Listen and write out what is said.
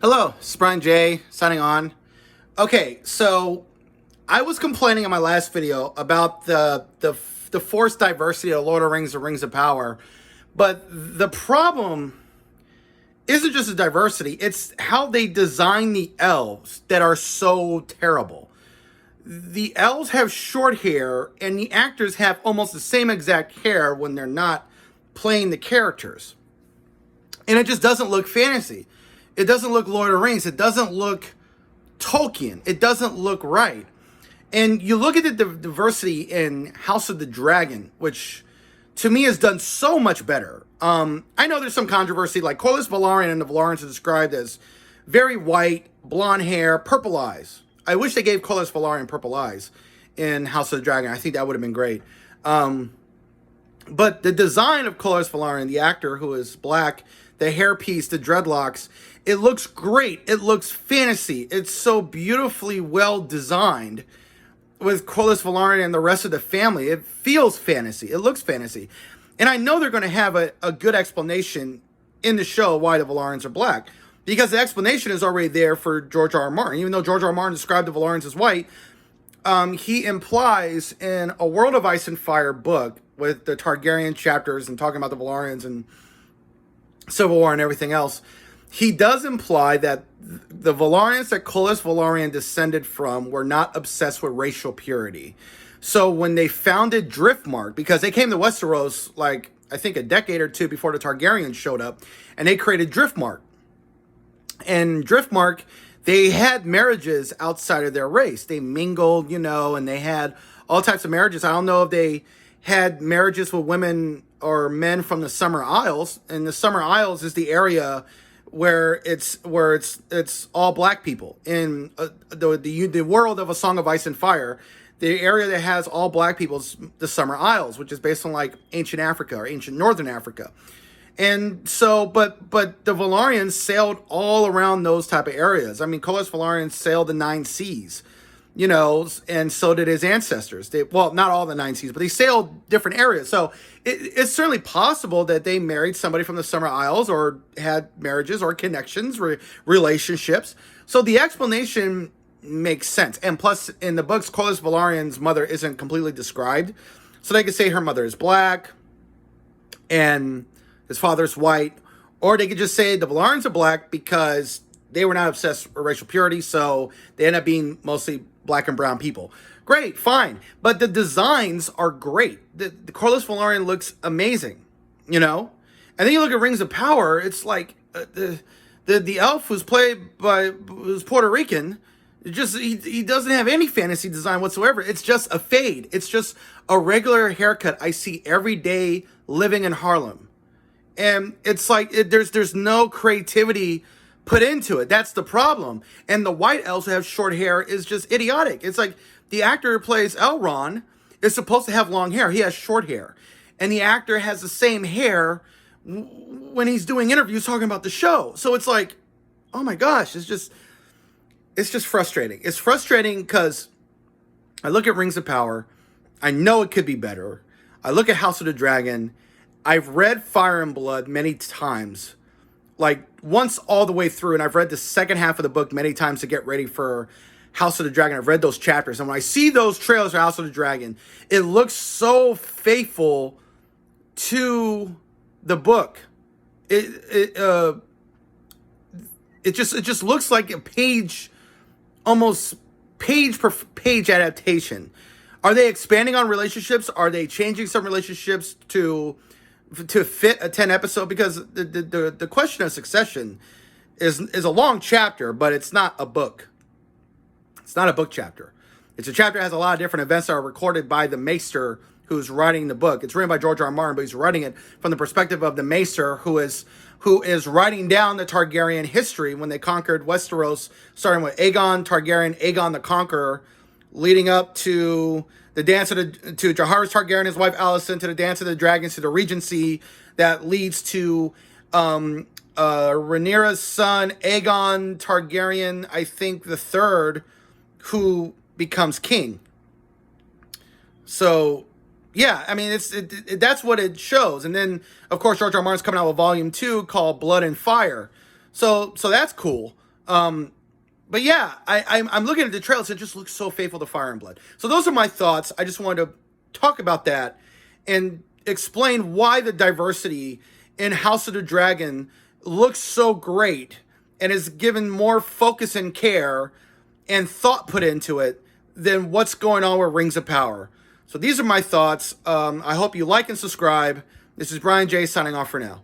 Hello, this is Brian J. signing on. Okay, so I was complaining in my last video about the forced diversity of Lord of the Rings, The Rings of Power, but the problem isn't just the diversity; it's how they design the elves that are so terrible. The elves have short hair, and the actors have almost the same exact hair when they're not playing the characters, and it just doesn't look fantasy. It doesn't look Lord of the Rings. It doesn't look Tolkien. It doesn't look right. And you look at the diversity in House of the Dragon, which to me has done so much better. I know there's some controversy, like Corlys Velaryon and the Valyrians are described as very white, blonde hair, purple eyes. I wish they gave Corlys Velaryon purple eyes in House of the Dragon. I think that would have been great. But the design of Corlys Velaryon, the actor who is black, the hairpiece, the dreadlocks, it looks great. It looks fantasy. It's so beautifully well designed with Corlys Velaryon and the rest of the family. It feels fantasy. It looks fantasy. And I know they're going to have a good explanation in the show why the Velaryons are black, because the explanation is already there for George R.R. Martin. Even though George R.R. Martin described the Velaryons as white, he implies in A World of Ice and Fire book with the Targaryen chapters and talking about the Velaryons and Civil War and everything else, he does imply that the Velaryons that Corlys Velaryon descended from were not obsessed with racial purity. So when they founded Driftmark, because they came to Westeros like I think a decade or two before the Targaryens showed up, and they created Driftmark. And Driftmark, they had marriages outside of their race. They mingled, and they had all types of marriages. I don't know if they had marriages with women or men from the Summer Isles, and the Summer Isles is the area where it's all black people in the world of A Song of Ice and Fire. The area that has all black people is the Summer Isles, which is based on like ancient Africa or ancient Northern Africa. And so, but the Velaryons sailed all around those type of areas. I mean, Corlys Velaryon sailed the 9 seas, and so did his ancestors. Not all the 9 seas, but they sailed different areas. So it's certainly possible that they married somebody from the Summer Isles or had marriages or connections, relationships. So the explanation makes sense. And plus, in the books, Corlys Velaryon's mother isn't completely described. So they could say her mother is black and his father's white. Or they could just say the Velaryons are black because they were not obsessed with racial purity, so they end up being mostly black and brown people. Great, fine. But the designs are great. The Corlys Velaryon looks amazing, And then you look at Rings of Power, it's like the elf who's Puerto Rican. He doesn't have any fantasy design whatsoever. It's just a fade. It's just a regular haircut I see every day living in Harlem. And it's like there's no creativity put into it. That's the problem. And the white elves who have short hair is just idiotic. It's like the actor who plays Elrond is supposed to have long hair. He has short hair. And the actor has the same hair when he's doing interviews talking about the show. So it's like, oh my gosh, it's just frustrating. It's frustrating because I look at Rings of Power. I know it could be better. I look at House of the Dragon. I've read Fire and Blood many times, like once all the way through, and I've read the second half of the book many times to get ready for House of the Dragon. I've read those chapters, and when I see those trailers for House of the Dragon, it looks so faithful to the book. It just looks like a page, almost page per page adaptation. Are they expanding on relationships? Are they changing some relationships to fit a 10 episode? Because the question of succession is a long chapter, but it's not a book. It's not a book chapter. It's a chapter that has a lot of different events that are recorded by the Maester who's writing the book. It's written by George R. R. Martin, but he's writing it from the perspective of the Maester who is writing down the Targaryen history when they conquered Westeros, starting with Aegon Targaryen, Aegon the Conqueror, leading up to the dance to Jaehaerys Targaryen, his wife Alicent, to the Dance of the Dragons, to the Regency that leads to Rhaenyra's son, Aegon Targaryen, I think the third, who becomes king. So, yeah, I mean, that's what it shows. And then, of course, George R. R. Martin's coming out with Volume 2 called Blood and Fire. So that's cool. But yeah, I'm looking at the trailers. It just looks so faithful to Fire and Blood. So those are my thoughts. I just wanted to talk about that and explain why the diversity in House of the Dragon looks so great and is given more focus and care and thought put into it than what's going on with Rings of Power. So these are my thoughts. I hope you like and subscribe. This is Brian J. signing off for now.